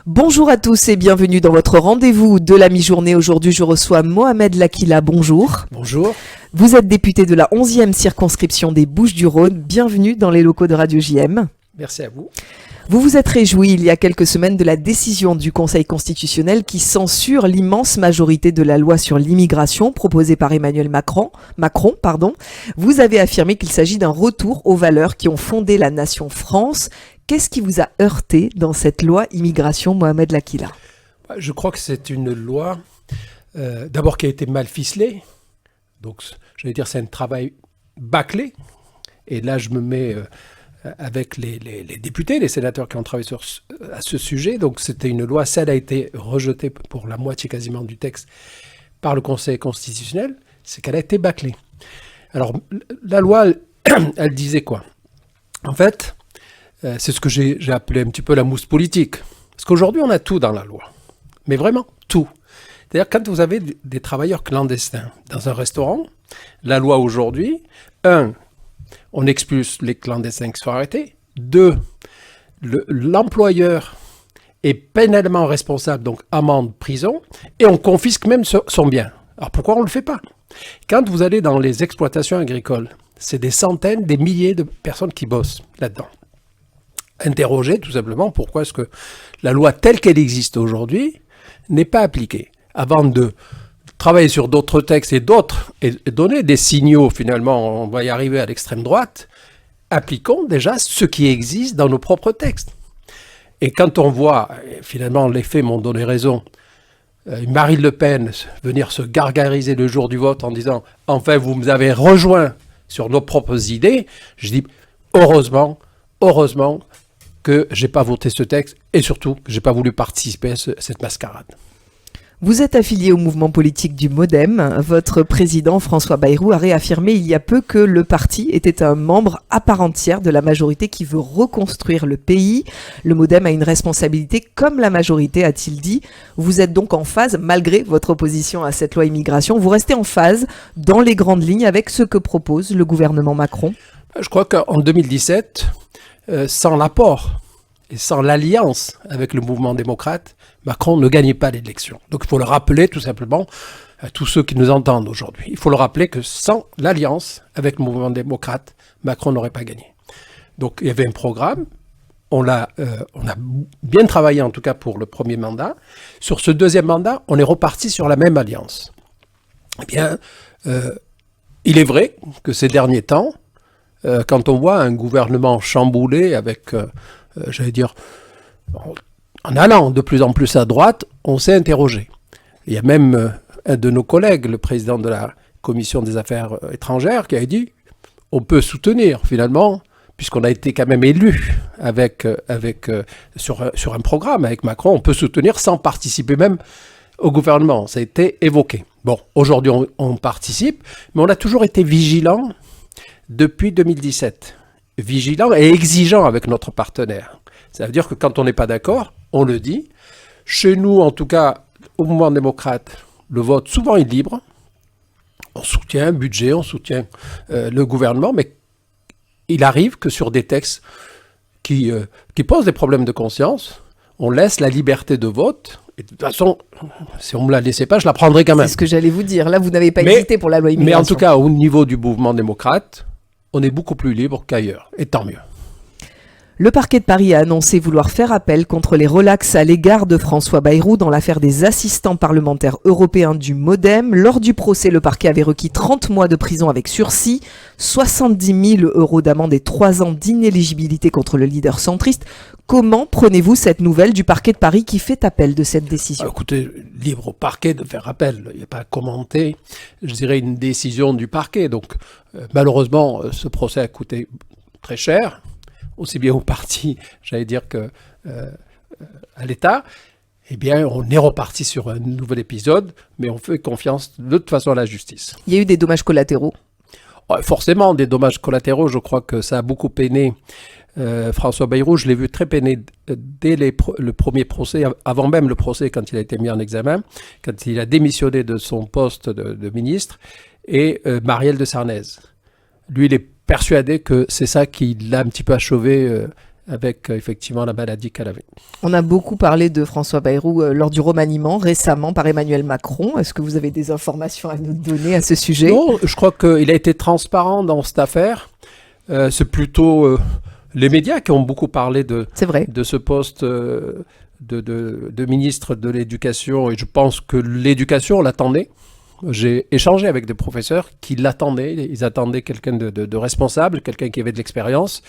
Bonjour à tous et bienvenue dans votre rendez-vous de la mi-journée. Aujourd'hui, je reçois Mohamed Lakila. Bonjour. Bonjour. Vous êtes député de la 11e circonscription des Bouches-du-Rhône. Bienvenue dans les locaux de Radio JM. Merci à vous. Vous vous êtes réjoui il y a quelques semaines de la décision du Conseil constitutionnel qui censure l'immense majorité de la loi sur l'immigration proposée par Emmanuel Macron. Vous avez affirmé qu'il s'agit d'un retour aux valeurs qui ont fondé la nation France. Qu'est-ce qui vous a heurté dans cette loi immigration, Mohamed Lakila ? Je crois que c'est une loi, d'abord qui a été mal ficelée. Donc, je vais dire, c'est un travail bâclé. Et là, je me mets avec les députés, les sénateurs qui ont travaillé à ce sujet. Donc, c'était une loi, celle a été rejetée pour la moitié quasiment du texte par le Conseil constitutionnel. C'est qu'elle a été bâclée. Alors, la loi, elle disait quoi ? En fait, c'est ce que j'ai appelé un petit peu la mousse politique. Parce qu'aujourd'hui, on a tout dans la loi. Mais vraiment tout. C'est-à-dire, quand vous avez des travailleurs clandestins dans un restaurant, la loi aujourd'hui, 1, on expulse les clandestins qui sont arrêtés. 2, l'employeur est pénalement responsable, donc amende, prison, et on confisque même son bien. Alors pourquoi on ne le fait pas ? Quand vous allez dans les exploitations agricoles, c'est des centaines, des milliers de personnes qui bossent là-dedans. Interroger tout simplement pourquoi est-ce que la loi telle qu'elle existe aujourd'hui n'est pas appliquée. Avant de travailler sur d'autres textes et donner des signaux, finalement, on va y arriver à l'extrême droite, appliquons déjà ce qui existe dans nos propres textes. Et quand on voit, finalement, les faits m'ont donné raison, Marine Le Pen venir se gargariser le jour du vote en disant « Enfin, vous nous avez rejoints sur nos propres idées », je dis « Heureusement que je n'ai pas voté ce texte et surtout que je n'ai pas voulu participer à cette mascarade. » Vous êtes affilié au mouvement politique du MoDem. Votre président, François Bayrou, a réaffirmé il y a peu que le parti était un membre à part entière de la majorité qui veut reconstruire le pays. Le MoDem a une responsabilité comme la majorité, a-t-il dit. Vous êtes donc en phase, malgré votre opposition à cette loi immigration, vous restez en phase dans les grandes lignes avec ce que propose le gouvernement Macron. Je crois qu'en 2017, sans l'apport et sans l'alliance avec le mouvement démocrate, Macron ne gagnait pas l'élection. Donc il faut le rappeler tout simplement à tous ceux qui nous entendent aujourd'hui. Il faut le rappeler que sans l'alliance avec le mouvement démocrate, Macron n'aurait pas gagné. Donc il y avait un programme, on a bien travaillé en tout cas pour le premier mandat. Sur ce deuxième mandat, on est reparti sur la même alliance. Eh bien, il est vrai que ces derniers temps, quand on voit un gouvernement chamboulé avec, en allant de plus en plus à droite, on s'est interrogé. Il y a même un de nos collègues, le président de la Commission des Affaires étrangères, qui a dit on peut soutenir finalement, puisqu'on a été quand même élu sur un programme avec Macron, on peut soutenir sans participer même au gouvernement. Ça a été évoqué. Bon, aujourd'hui on participe, mais on a toujours été vigilant depuis 2017. Vigilant et exigeant avec notre partenaire. Ça veut dire que quand on n'est pas d'accord, on le dit. Chez nous, en tout cas, au mouvement démocrate, le vote souvent est libre. On soutient un budget, on soutient le gouvernement, mais il arrive que sur des textes qui posent des problèmes de conscience, on laisse la liberté de vote. Et de toute façon, si on ne me la laissait pas, je la prendrais quand même. C'est ce que j'allais vous dire. Là, vous n'avez pas hésité pour la loi immigration. Mais en tout cas, au niveau du mouvement démocrate, on est beaucoup plus libre qu'ailleurs. Et tant mieux. Le parquet de Paris a annoncé vouloir faire appel contre les relax à l'égard de François Bayrou dans l'affaire des assistants parlementaires européens du MoDem. Lors du procès, le parquet avait requis 30 mois de prison avec sursis, 70 000 € d'amende et 3 ans d'inéligibilité contre le leader centriste. Comment prenez-vous cette nouvelle du parquet de Paris qui fait appel de cette décision ? Écoutez, libre au parquet de faire appel. Il n'y a pas à commenter, je dirais, une décision du parquet. Donc, malheureusement, ce procès a coûté très cher. Aussi bien au parti, j'allais dire, qu'à l'État, eh bien, on est reparti sur un nouvel épisode, mais on fait confiance de toute façon à la justice. Il y a eu des dommages collatéraux ? Forcément, des dommages collatéraux. Je crois que ça a beaucoup peiné François Bayrou. Je l'ai vu très peiné dès le premier procès, avant même le procès, quand il a été mis en examen, quand il a démissionné de son poste de ministre, et Marielle de Sarnez. Lui, il est persuadé que c'est ça qui l'a un petit peu achevé avec effectivement la maladie qu'elle avait. On a beaucoup parlé de François Bayrou lors du remaniement récemment par Emmanuel Macron. Est-ce que vous avez des informations à nous donner à ce sujet? Non, je crois qu'il a été transparent dans cette affaire. C'est plutôt les médias qui ont beaucoup parlé de ce poste de ministre de l'Éducation, et je pense que l'éducation l'attendait. J'ai échangé avec des professeurs qui l'attendaient, ils attendaient quelqu'un de responsable, quelqu'un qui avait de l'expérience.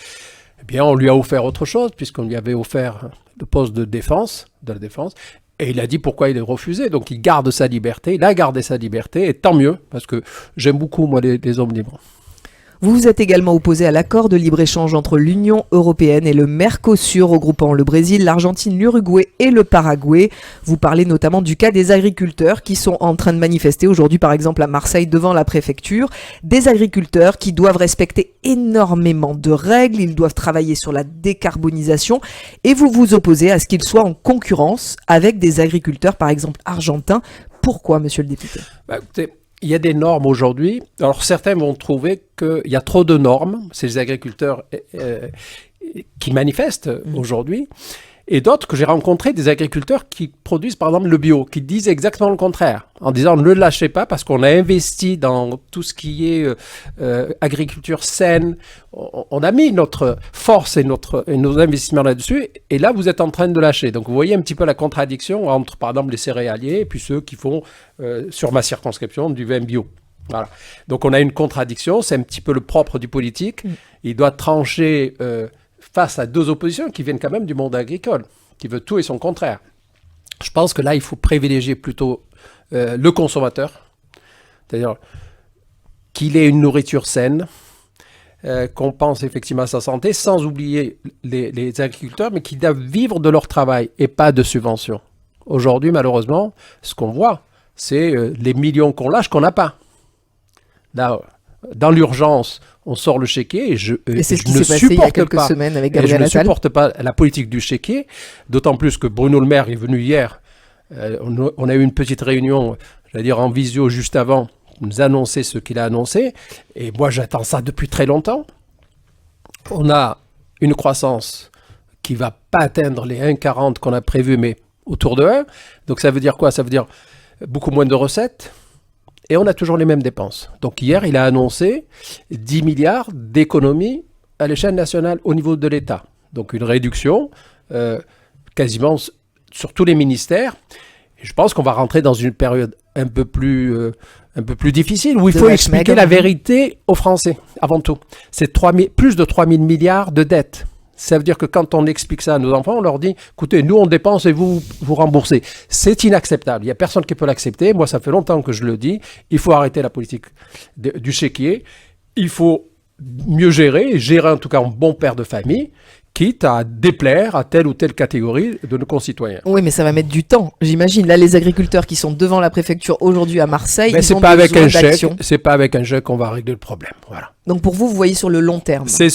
Eh bien, on lui a offert autre chose, puisqu'on lui avait offert le poste de la défense, et il a dit pourquoi il est refusé. Donc il garde sa liberté, il a gardé sa liberté, et tant mieux, parce que j'aime beaucoup, moi, les hommes libres. Vous vous êtes également opposé à l'accord de libre-échange entre l'Union européenne et le Mercosur, regroupant le Brésil, l'Argentine, l'Uruguay et le Paraguay. Vous parlez notamment du cas des agriculteurs qui sont en train de manifester aujourd'hui, par exemple à Marseille, devant la préfecture. Des agriculteurs qui doivent respecter énormément de règles, ils doivent travailler sur la décarbonisation, et vous vous opposez à ce qu'ils soient en concurrence avec des agriculteurs, par exemple argentins. Pourquoi, monsieur le député ? Écoutez, il y a des normes aujourd'hui. Alors certains vont trouver qu'il y a trop de normes. C'est les agriculteurs qui manifestent aujourd'hui. Et d'autres que j'ai rencontrés, des agriculteurs qui produisent par exemple le bio, qui disent exactement le contraire, en disant ne le lâchez pas parce qu'on a investi dans tout ce qui est agriculture saine, on a mis notre force et nos investissements là-dessus, et là vous êtes en train de lâcher. Donc vous voyez un petit peu la contradiction entre par exemple les céréaliers et puis ceux qui font sur ma circonscription du vin bio. Voilà. Donc on a une contradiction, c'est un petit peu le propre du politique, il doit trancher face à deux oppositions qui viennent quand même du monde agricole, qui veut tout et son contraire. Je pense que là, il faut privilégier plutôt le consommateur, c'est-à-dire qu'il ait une nourriture saine, qu'on pense effectivement à sa santé, sans oublier les agriculteurs, mais qui doivent vivre de leur travail et pas de subventions. Aujourd'hui, malheureusement, ce qu'on voit, c'est les millions qu'on lâche qu'on n'a pas. Là, dans l'urgence, on sort le chéquier et je ne supporte pas la politique du chéquier, d'autant plus que Bruno Le Maire est venu hier. On a eu une petite réunion, j'allais dire en visio juste avant, nous annoncer ce qu'il a annoncé, et moi j'attends ça depuis très longtemps. On a une croissance qui ne va pas atteindre les 1,40 qu'on a prévu, mais autour de 1. Donc ça veut dire quoi? Ça veut dire beaucoup moins de recettes. Et on a toujours les mêmes dépenses. Donc hier, il a annoncé 10 milliards d'économies à l'échelle nationale au niveau de l'État. Donc une réduction quasiment sur tous les ministères. Et je pense qu'on va rentrer dans une période un peu plus difficile, où il faut expliquer la vérité aux Français, avant tout. C'est plus de 3 000 milliards de dettes. Ça veut dire que quand on explique ça à nos enfants, on leur dit « Écoutez, nous on dépense et vous remboursez ». C'est inacceptable. Il n'y a personne qui peut l'accepter. Moi, ça fait longtemps que je le dis. Il faut arrêter la politique du chéquier. Il faut mieux gérer en tout cas un bon père de famille, quitte à déplaire à telle ou telle catégorie de nos concitoyens. Oui, mais ça va mettre du temps, j'imagine. Là, les agriculteurs qui sont devant la préfecture aujourd'hui à Marseille, ils ont besoin d'action. C'est pas avec un chèque qu'on va régler le problème. Voilà. Donc pour vous voyez sur le long terme. C'est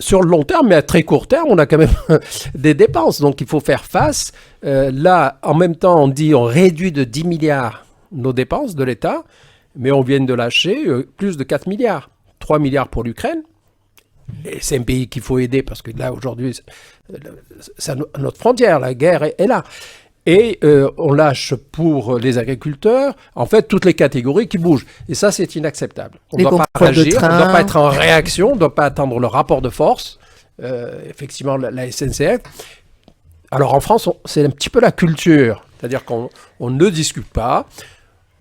sur le long terme, mais à très court terme, on a quand même des dépenses. Donc il faut faire face. Là, en même temps, on réduit de 10 milliards nos dépenses de l'État, mais on vient de lâcher plus de 4 milliards. 3 milliards pour l'Ukraine. Et c'est un pays qu'il faut aider parce que là, aujourd'hui, c'est à notre frontière, la guerre est là. Et on lâche pour les agriculteurs, en fait, toutes les catégories qui bougent. Et ça, c'est inacceptable. On ne doit pas réagir, on ne doit pas être en réaction, on ne doit pas attendre le rapport de force. Effectivement, la SNCF. Alors en France, c'est un petit peu la culture. C'est-à-dire qu'on ne discute pas.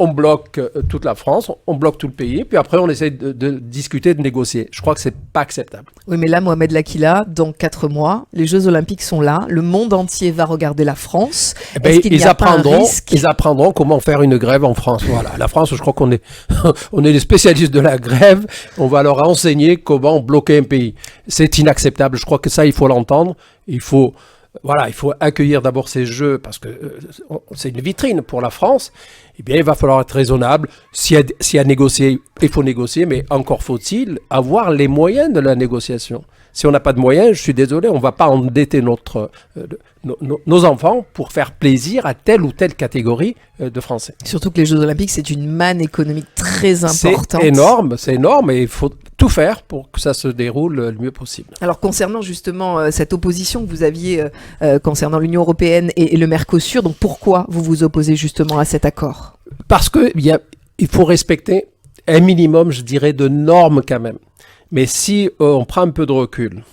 On bloque toute la France, on bloque tout le pays, puis après on essaie de discuter, de négocier. Je crois que c'est pas acceptable. Oui, mais là, Mohamed Lakila, dans 4 mois, les Jeux Olympiques sont là, le monde entier va regarder la France. Ils apprendront comment faire une grève en France. Voilà, la France, je crois qu'on est, on est les spécialistes de la grève. On va leur enseigner comment bloquer un pays. C'est inacceptable. Je crois que ça, il faut l'entendre. Il faut accueillir d'abord ces Jeux parce que c'est une vitrine pour la France. Eh bien, il va falloir être raisonnable. S'il y a négocier, il faut négocier, mais encore faut-il avoir les moyens de la négociation. Si on n'a pas de moyens, je suis désolé, on ne va pas endetter nos enfants pour faire plaisir à telle ou telle catégorie de Français. Surtout que les Jeux Olympiques, c'est une manne économique très importante. C'est énorme et il faut tout faire pour que ça se déroule le mieux possible. Alors concernant justement cette opposition que vous aviez concernant l'Union européenne et le Mercosur, donc pourquoi vous vous opposez justement à cet accord? Parce qu'il faut respecter un minimum, je dirais, de normes quand même. Mais si on prend un peu de recul,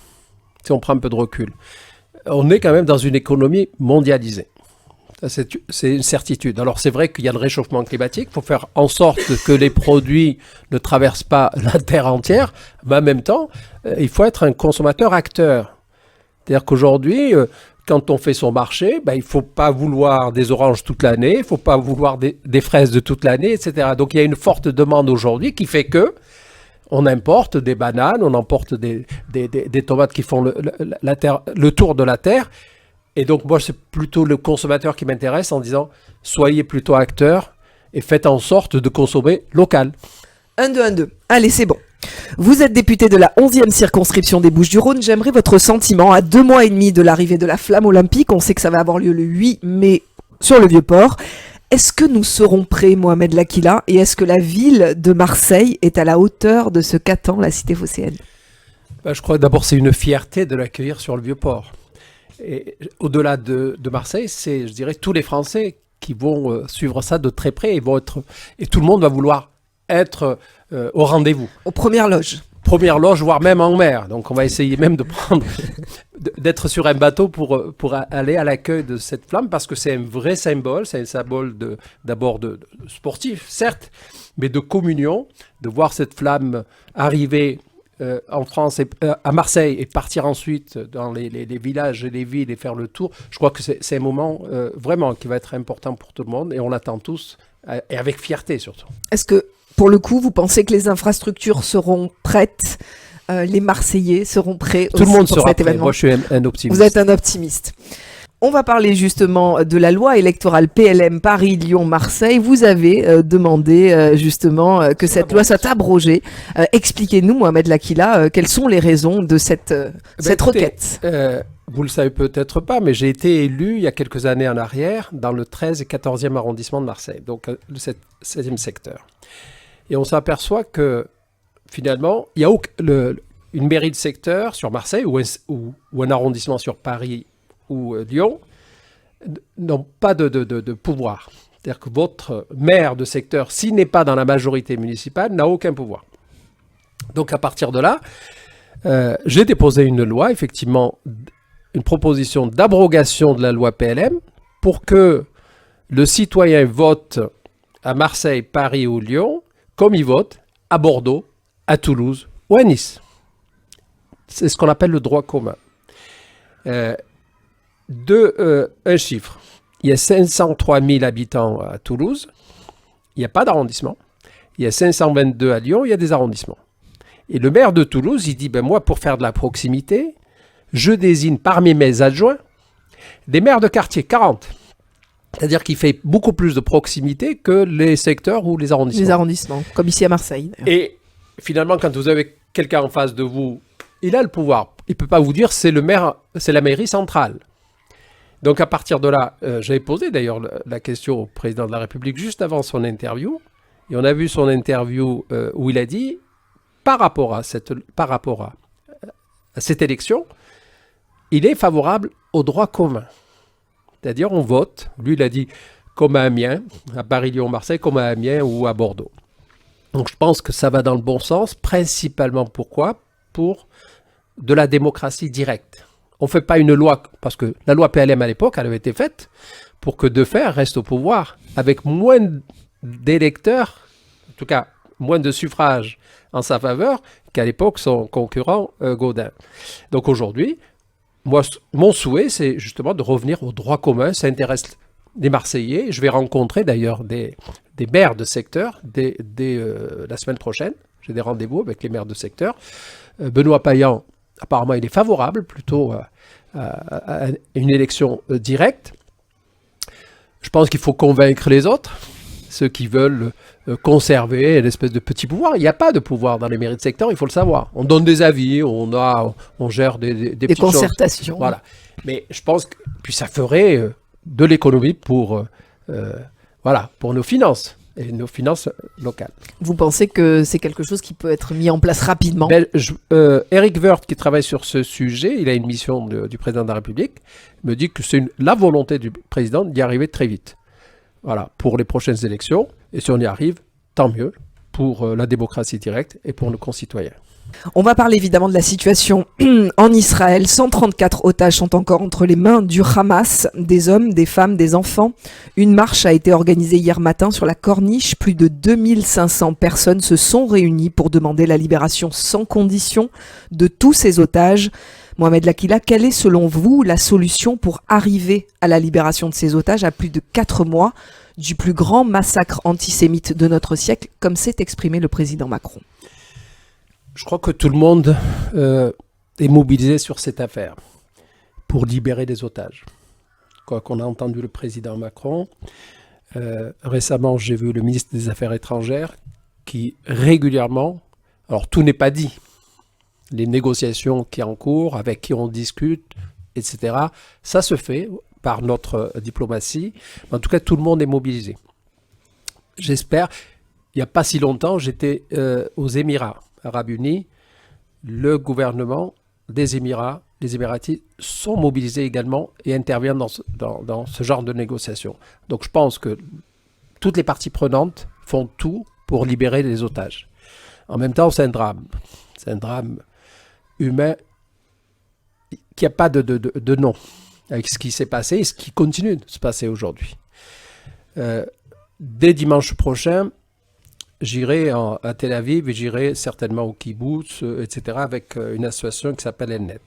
on est quand même dans une économie mondialisée. C'est une certitude. Alors c'est vrai qu'il y a le réchauffement climatique, il faut faire en sorte que les produits ne traversent pas la Terre entière, mais en même temps, il faut être un consommateur acteur. C'est-à-dire qu'aujourd'hui, quand on fait son marché, il ne faut pas vouloir des oranges toute l'année, il ne faut pas vouloir des fraises de toute l'année, etc. Donc il y a une forte demande aujourd'hui qui fait que on importe des bananes, on importe des tomates qui font le tour de la Terre. Et donc, moi, c'est plutôt le consommateur qui m'intéresse en disant « Soyez plutôt acteur et faites en sorte de consommer local. » 1-2-1-2. Allez, c'est bon. Vous êtes député de la 11e circonscription des Bouches-du-Rhône. J'aimerais votre sentiment à 2 mois et demi de l'arrivée de la flamme olympique. On sait que ça va avoir lieu le 8 mai sur le Vieux-Port. Est-ce que nous serons prêts, Mohamed Lakila, et est-ce que la ville de Marseille est à la hauteur de ce qu'attend la cité phocéenne? Je crois que d'abord c'est une fierté de l'accueillir sur le Vieux-Port. Et au-delà de Marseille, c'est, je dirais, tous les Français qui vont suivre ça de très près et tout le monde va vouloir être au rendez-vous. Aux premières loges. Première loge, voire même en mer. Donc on va essayer même d'être sur un bateau pour aller à l'accueil de cette flamme parce que c'est un vrai symbole. C'est un symbole d'abord de sportif, certes, mais de communion, de voir cette flamme arriver en France, à Marseille, et partir ensuite dans les villages et les villes et faire le tour. Je crois que c'est un moment vraiment qui va être important pour tout le monde et on l'attend tous, et avec fierté surtout. Est-ce que, pour le coup, vous pensez que les infrastructures seront prêtes, les Marseillais seront prêts tout aussi le monde pour sera cet prêt. événement? Moi, je suis un optimiste. Vous êtes un optimiste. On va parler justement de la loi électorale PLM Paris-Lyon-Marseille. Vous avez demandé justement que cette loi soit abrogée. Expliquez-nous, Mohamed Lakila, quelles sont les raisons de cette requête. Vous le savez peut-être pas, mais j'ai été élu il y a quelques années en arrière dans le 13 et 14e arrondissement de Marseille, donc le 16e secteur. Et on s'aperçoit que finalement, il y a une mairie de secteur sur Marseille ou un arrondissement sur Paris ou Lyon n'ont pas de pouvoir. C'est-à-dire que votre maire de secteur, s'il n'est pas dans la majorité municipale, n'a aucun pouvoir. Donc à partir de là, j'ai déposé une loi, effectivement, une proposition d'abrogation de la loi PLM pour que le citoyen vote à Marseille, Paris ou Lyon comme il vote à Bordeaux, à Toulouse ou à Nice. C'est ce qu'on appelle le droit commun. Un chiffre. Il y a 503 000 habitants à Toulouse. Il n'y a pas d'arrondissement. Il y a 522 à Lyon. Il y a des arrondissements. Et le maire de Toulouse, il dit, moi, pour faire de la proximité, je désigne parmi mes adjoints des maires de quartier, 40. C'est-à-dire qu'il fait beaucoup plus de proximité que les secteurs ou les arrondissements. Les arrondissements, comme ici à Marseille. Et finalement, quand vous avez quelqu'un en face de vous, il a le pouvoir. Il ne peut pas vous dire c'est le maire, c'est la mairie centrale. Donc à partir de là, j'avais posé d'ailleurs la question au président de la République juste avant son interview. Et on a vu son interview où il a dit, par rapport à cette élection, il est favorable au droit commun. C'est-à-dire on vote, lui il a dit comme à Amiens, à Paris, Lyon, Marseille, comme à Amiens ou à Bordeaux. Donc je pense que ça va dans le bon sens, principalement pourquoi ? Pour de la démocratie directe. On ne fait pas une loi, parce que la loi PLM à l'époque, elle avait été faite pour que Defferre reste au pouvoir, avec moins d'électeurs, en tout cas moins de suffrages en sa faveur, qu'à l'époque son concurrent Gaudin. Donc aujourd'hui, moi, mon souhait, c'est justement de revenir au droit commun. Ça intéresse les Marseillais. Je vais rencontrer d'ailleurs des maires de secteur dès la semaine prochaine. J'ai des rendez-vous avec les maires de secteur. Benoît Payan, apparemment, il est favorable plutôt à une élection directe. Je pense qu'il faut convaincre les autres. ceux qui veulent conserver l'espèce de petit pouvoir. Il n'y a pas de pouvoir dans les mairies de secteur, il faut le savoir. On donne des avis, on gère des petites concertations. Choses. Voilà. Mais je pense que puis ça ferait de l'économie pour nos finances. Et nos finances locales. Vous pensez que c'est quelque chose qui peut être mis en place rapidement? Eric Woerth, qui travaille sur ce sujet, il a une mission du président de la République, me dit que c'est la volonté du président d'y arriver très vite. Voilà, pour les prochaines élections. Et si on y arrive, tant mieux pour la démocratie directe et pour nos concitoyens. On va parler évidemment de la situation en Israël. 134 otages sont encore entre les mains du Hamas, des hommes, des femmes, des enfants. Une marche a été organisée hier matin sur la Corniche. Plus de 2500 personnes se sont réunies pour demander la libération sans condition de tous ces otages. Mohamed Lakila, quelle est selon vous la solution pour arriver à la libération de ces otages à plus de 4 mois du plus grand massacre antisémite de notre siècle, comme s'est exprimé le président Macron? Je crois que tout le monde est mobilisé sur cette affaire pour libérer les otages. Quoi qu'on a entendu le président Macron, récemment j'ai vu le ministre des Affaires étrangères qui régulièrement, alors tout n'est pas dit, les négociations qui sont en cours, avec qui on discute, etc., ça se fait par notre diplomatie. En tout cas, tout le monde est mobilisé. J'espère, il n'y a pas si longtemps, j'étais aux Émirats Arabes Unis, le gouvernement des Émirats, les Émiratis sont mobilisés également et interviennent dans ce genre de négociations. Donc je pense que toutes les parties prenantes font tout pour libérer les otages. En même temps, c'est un drame. C'est un drame humain qui n'a pas de nom avec ce qui s'est passé et ce qui continue de se passer aujourd'hui. Dès dimanche prochain, j'irai à Tel Aviv et j'irai certainement au kibbutz, etc., avec une association qui s'appelle Elnet.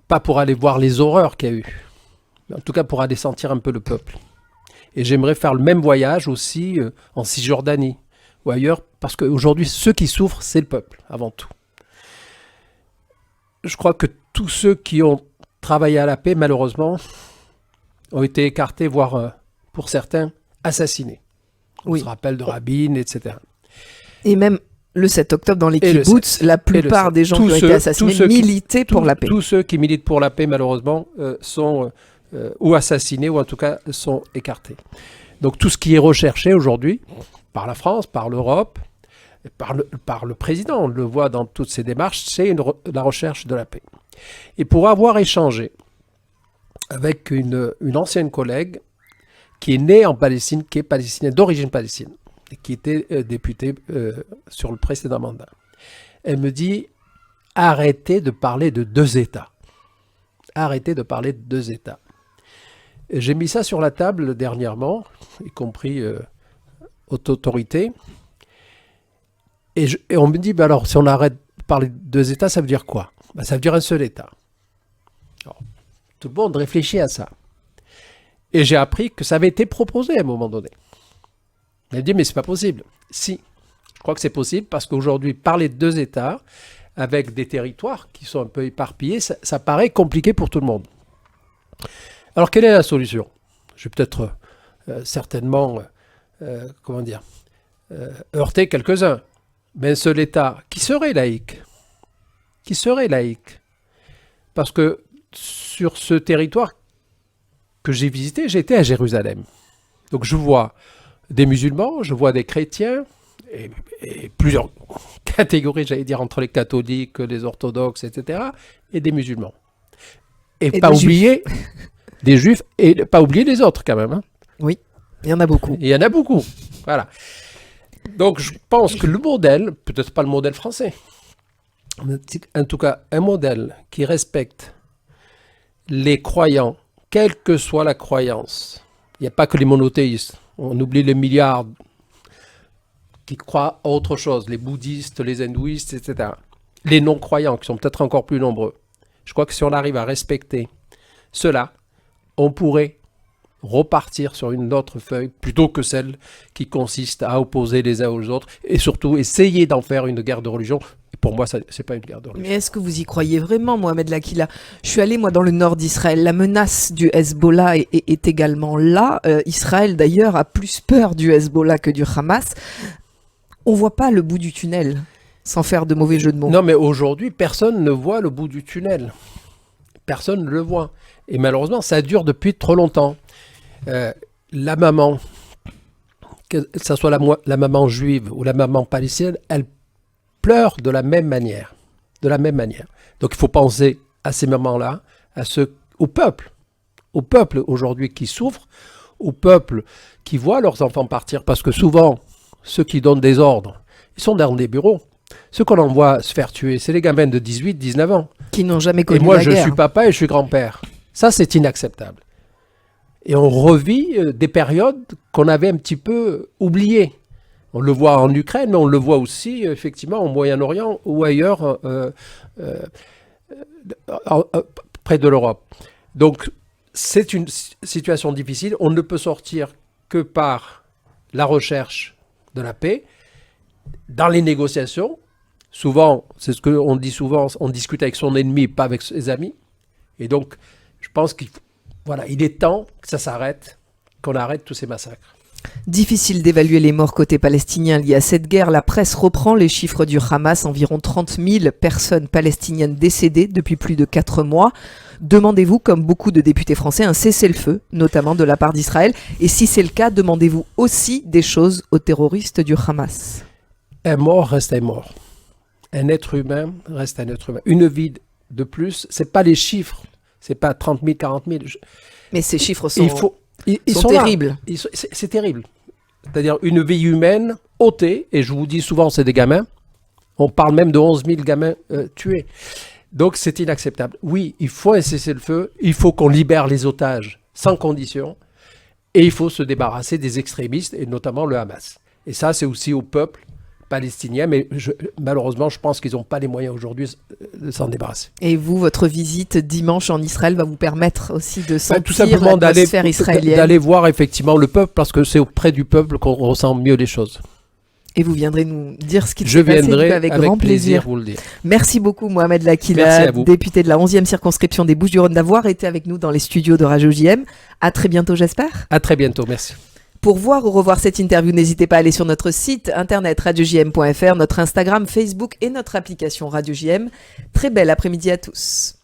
Pas pour aller voir les horreurs qu'il y a eu, mais en tout cas pour aller sentir un peu le peuple. Et j'aimerais faire le même voyage aussi en Cisjordanie ou ailleurs, parce qu'aujourd'hui, ceux qui souffrent, c'est le peuple, avant tout. Je crois que tous ceux qui ont travaillé à la paix, malheureusement, ont été écartés, voire, pour certains, assassinés. On se rappelle de Rabin, etc. Et même le 7 octobre, dans les kibbutz, la plupart des gens qui ont été assassinés militaient pour la paix. Tous ceux qui militent pour la paix, malheureusement, sont ou assassinés, ou en tout cas sont écartés. Donc tout ce qui est recherché aujourd'hui, par la France, par l'Europe, par le président, on le voit dans toutes ces démarches, c'est la recherche de la paix. Et pour avoir échangé avec une ancienne collègue, qui est née en Palestine, qui est palestinienne, d'origine palestinienne, et qui était députée sur le précédent mandat. Elle me dit, arrêtez de parler de 2 États. Arrêtez de parler de 2 États. Et j'ai mis ça sur la table dernièrement, y compris haute autorité, et on me dit, alors si on arrête de parler de 2 États, ça veut dire quoi? Ça veut dire un seul État. Alors, tout le monde réfléchit à ça. Et j'ai appris que ça avait été proposé à un moment donné. Elle me dit, mais c'est pas possible. Si, je crois que c'est possible parce qu'aujourd'hui, parler de 2 États avec des territoires qui sont un peu éparpillés, ça paraît compliqué pour tout le monde. Alors, quelle est la solution? Je vais peut-être certainement, heurter quelques-uns. Mais un seul État qui serait laïque. Qui serait laïque. Parce que sur ce territoire que j'ai visité, j'étais à Jérusalem. Donc je vois des musulmans, je vois des chrétiens, et plusieurs catégories, j'allais dire, entre les catholiques, les orthodoxes, etc., et des musulmans. Et pas oublier des juifs, et pas oublier les autres quand même. Hein. Oui, il y en a beaucoup. Il y en a beaucoup, voilà. Donc je pense que le modèle, peut-être pas le modèle français, mais en tout cas un modèle qui respecte les croyants, quelle que soit la croyance. Il n'y a pas que les monothéistes. On oublie les milliards qui croient à autre chose, les bouddhistes, les hindouistes, etc. Les non-croyants, qui sont peut-être encore plus nombreux. Je crois que si on arrive à respecter cela, on pourrait repartir sur une autre feuille, plutôt que celle qui consiste à opposer les uns aux autres, et surtout essayer d'en faire une guerre de religion, pour moi, c'est pas une guerre de religion. Mais est-ce que vous y croyez vraiment, Mohamed Lakila? Je suis allé, moi, dans le nord d'Israël. La menace du Hezbollah est également là. Israël, d'ailleurs, a plus peur du Hezbollah que du Hamas. On voit pas le bout du tunnel, sans faire de mauvais jeu de mots. Non, mais aujourd'hui, personne ne voit le bout du tunnel. Personne ne le voit. Et malheureusement, ça dure depuis trop longtemps. La maman, que ce soit la maman juive ou la maman palestinienne, elle pleure de la même manière. De la même manière. Donc il faut penser à ces mamans-là, au peuple aujourd'hui qui souffre, au peuple qui voit leurs enfants partir, parce que souvent, ceux qui donnent des ordres, ils sont dans des bureaux. Ceux qu'on envoie se faire tuer, c'est les gamins de 18, 19 ans. Qui n'ont jamais connu la guerre. Et moi, je suis papa et je suis grand-père. Ça, c'est inacceptable. Et on revit des périodes qu'on avait un petit peu oubliées. On le voit en Ukraine, mais on le voit aussi, effectivement, au Moyen-Orient ou ailleurs, près de l'Europe. Donc, c'est une situation difficile. On ne peut sortir que par la recherche de la paix, dans les négociations. Souvent, c'est ce qu'on dit souvent, on discute avec son ennemi, pas avec ses amis. Et donc, je pense il est temps que ça s'arrête, qu'on arrête tous ces massacres. Difficile d'évaluer les morts côté palestinien liés à cette guerre. La presse reprend les chiffres du Hamas, environ 30 000 personnes palestiniennes décédées depuis plus de 4 mois. Demandez-vous, comme beaucoup de députés français, un cessez-le-feu, notamment de la part d'Israël. Et si c'est le cas, demandez-vous aussi des choses aux terroristes du Hamas. Un mort reste un mort. Un être humain reste un être humain. Une vie de plus, c'est pas les chiffres. C'est pas 30 000, 40 000. Mais ces chiffres sont... Ils sont terribles. C'est terrible. C'est-à-dire une vie humaine ôtée, et je vous dis souvent, c'est des gamins. On parle même de 11 000 gamins tués. Donc c'est inacceptable. Oui, il faut un cessez-le-feu, il faut qu'on libère les otages sans condition, et il faut se débarrasser des extrémistes, et notamment le Hamas. Et ça, c'est aussi au peuple palestinien, mais malheureusement, je pense qu'ils n'ont pas les moyens aujourd'hui de s'en débarrasser. Et vous, votre visite dimanche en Israël va vous permettre aussi de sentir tout simplement l'atmosphère israélienne. D'aller voir effectivement le peuple, parce que c'est auprès du peuple qu'on ressent mieux les choses. Et vous viendrez nous dire ce qui s'est passé. Je viendrai avec grand plaisir vous le dire. Merci beaucoup Mohamed Lakila, député de la 11e circonscription des Bouches-du-Rhône, d'avoir été avec nous dans les studios de Radio JM. À très bientôt, j'espère. À très bientôt, merci. Pour voir ou revoir cette interview, n'hésitez pas à aller sur notre site internet radiojm.fr, notre Instagram, Facebook et notre application Radio JM. Très bel après-midi à tous.